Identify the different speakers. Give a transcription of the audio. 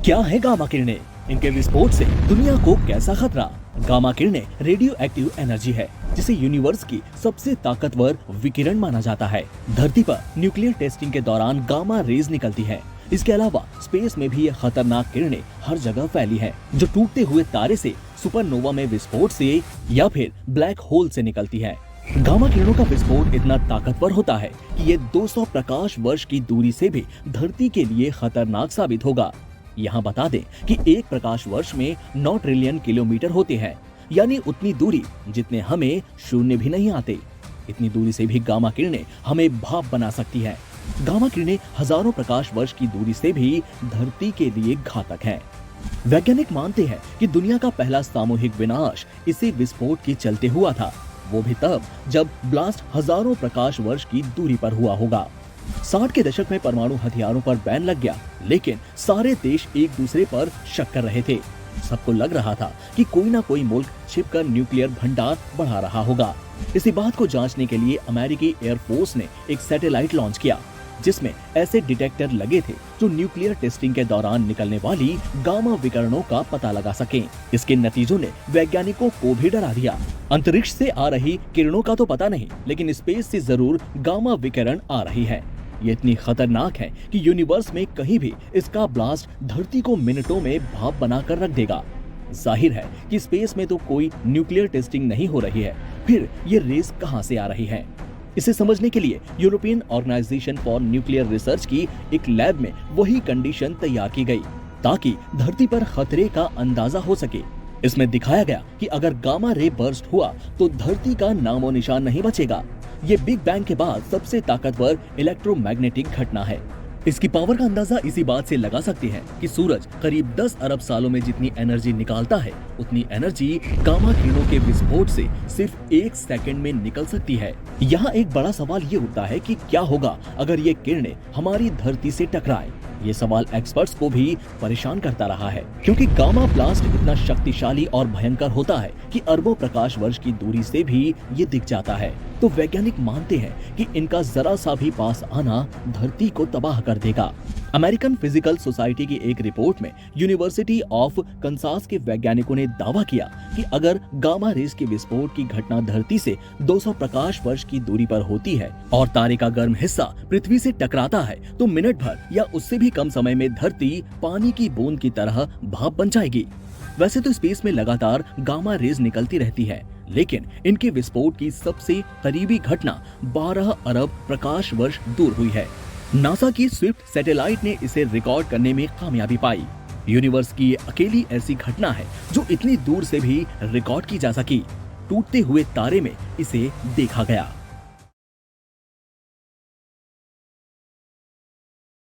Speaker 1: क्या है गामा किरणें? इनके विस्फोट से दुनिया को कैसा खतरा? गामा किरणें रेडियो एक्टिव एनर्जी है जिसे यूनिवर्स की सबसे ताकतवर विकिरण माना जाता है। धरती पर न्यूक्लियर टेस्टिंग के दौरान गामा रेज निकलती है। इसके अलावा स्पेस में भी ये खतरनाक किरणें हर जगह फैली है, जो टूटते हुए तारे से, सुपरनोवा में विस्फोट से या फिर ब्लैक होल से निकलती है। गामा किरणों का विस्फोट इतना ताकतवर होता है कि ये 200 प्रकाश वर्ष की दूरी से भी धरती के लिए खतरनाक साबित होगा। यहाँ बता दें कि एक प्रकाश वर्ष में 9 ट्रिलियन किलोमीटर होते हैं, यानी उतनी दूरी जितने हमें शून्य भी नहीं आते। इतनी दूरी से भी गामा किरणें हमें भाप बना सकती है। गामा किरणें हजारों प्रकाश वर्ष की दूरी से भी धरती के लिए घातक हैं। वैज्ञानिक मानते हैं कि दुनिया का पहला सामूहिक विनाश इसी विस्फोट के चलते हुआ था, वो भी तब जब ब्लास्ट हजारों प्रकाश वर्ष की दूरी पर हुआ होगा। 60 के दशक में परमाणु हथियारों पर बैन लग गया, लेकिन सारे देश एक दूसरे पर शक कर रहे थे। सबको लग रहा था कि कोई ना कोई मुल्क छिपकर न्यूक्लियर भंडार बढ़ा रहा होगा। इसी बात को जांचने के लिए अमेरिकी एयरफोर्स ने एक सैटेलाइट लॉन्च किया, जिसमें ऐसे डिटेक्टर लगे थे जो न्यूक्लियर टेस्टिंग के दौरान निकलने वाली गामा विकिरणों का पता लगा सकें। इसके नतीजों ने वैज्ञानिकों को भी डरा दिया। अंतरिक्ष से आ रही किरणों का तो पता नहीं, लेकिन स्पेस से जरूर गामा विकिरण आ रही है। ये इतनी खतरनाक है कि यूनिवर्स में कहीं भी इसका ब्लास्ट धरती को मिनटों में भाप बनाकर रख देगा। जाहिर है कि स्पेस में तो कोई न्यूक्लियर टेस्टिंग नहीं हो रही है, फिर ये रेस कहां से आ रही है? इसे समझने के लिए European organisation for nuclear research की एक लैब में वही कंडीशन तैयार की गई ताकि धरती पर खतरे का अंदाजा हो सके। इसमें दिखाया गया कि अगर गामा रे बर्स्ट हुआ तो धरती का नामो निशान नहीं बचेगा। ये बिग बैंग के बाद सबसे ताकतवर इलेक्ट्रोमैग्नेटिक घटना है। इसकी पावर का अंदाजा इसी बात से लगा सकते हैं कि सूरज करीब 10 अरब सालों में जितनी एनर्जी निकालता है, उतनी एनर्जी गामा किरणों के विस्फोट से सिर्फ 1 सेकंड में निकल सकती है। यहाँ एक बड़ा सवाल ये उठता है कि क्या होगा अगर ये किरणें हमारी धरती से टकराएं? ये सवाल एक्सपर्ट्स को भी परेशान करता रहा है, क्योंकि गामा ब्लास्ट इतना शक्तिशाली और भयंकर होता है कि अरबों प्रकाश वर्ष की दूरी से भी ये दिख जाता है। तो वैज्ञानिक मानते हैं कि इनका जरा सा भी पास आना धरती को तबाह कर देगा। अमेरिकन फिजिकल सोसाइटी की एक रिपोर्ट में यूनिवर्सिटी ऑफ कंसास के वैज्ञानिकों ने दावा किया कि अगर गामा रेस के विस्फोट की घटना धरती से 200 प्रकाश वर्ष की दूरी पर होती है और तारे का गर्म हिस्सा पृथ्वी से टकराता है, तो मिनट भर या उससे भी कम समय में धरती पानी की बूंद की तरह भाप बन जाएगी। वैसे तो स्पेस में लगातार गामा रेज निकलती रहती है, लेकिन इनके विस्फोट की सबसे करीबी घटना 12 अरब प्रकाश वर्ष दूर हुई है। नासा की स्विफ्ट सैटेलाइट ने इसे रिकॉर्ड करने में कामयाबी पाई। यूनिवर्स की अकेली ऐसी घटना है जो इतनी दूर से भी रिकॉर्ड की जा सकी। टूटते हुए तारे में इसे देखा गया।